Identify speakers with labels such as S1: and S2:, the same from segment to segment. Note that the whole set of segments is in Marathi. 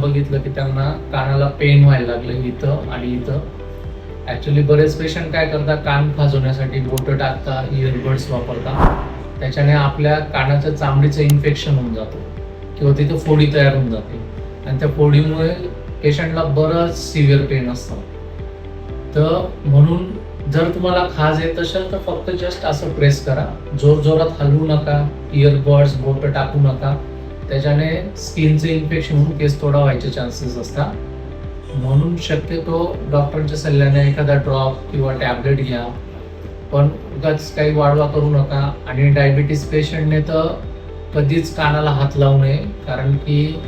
S1: बघितलं की त्यांना कानाला पेन व्हायला लागलं इथं आणि इथं. ॲक्च्युली बरेच पेशंट काय करतात, कान खाजवण्यासाठी बोटं टाकतात, इयरबड्स वापरतात. त्याच्याने आपल्या कानाच्या चामडीचं इन्फेक्शन होऊन जातं किंवा तिथं फोडी तयार होऊन जाते आणि त्या फोडीमुळे पेशंटला बरंच सिव्हिअर पेन असतं. तर म्हणून जर तुम्हाला खाज येत असेल तर फक्त जस्ट असं प्रेस करा, जोरात हलवू नका, इयरबड्स बोटं टाकू नका. त्याच्याने स्किनचं इन्फेक्शन होऊन केस तोडा व्हायचे चान्सेस असतात. म्हणून शक्यतो डॉक्टरांच्या सल्ल्याने एखादा ड्रॉप किंवा टॅबलेट घ्या, पण उगाच काही वाढवा करू नका. आणि डायबिटीस पेशंटने तर कधीच कानाला हात लावू नये, कारण की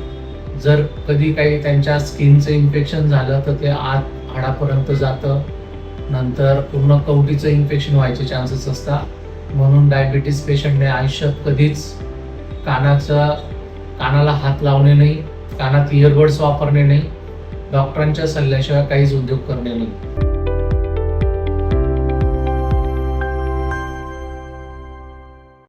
S1: जर कधी काही त्यांच्या स्किनचं इन्फेक्शन झालं तर ते आत हाडापर्यंत जातं, नंतर पूर्ण कवटीचं इन्फेक्शन व्हायचे चान्सेस असतात. म्हणून डायबिटीस पेशंटने आयुष्यात कधीच कानाला हात लावणे नाही, कानात इयरबड्स वापरणे नाही, डॉक्टरांच्या सल्ल्याशिवाय काहीच उद्योग करणे नाही.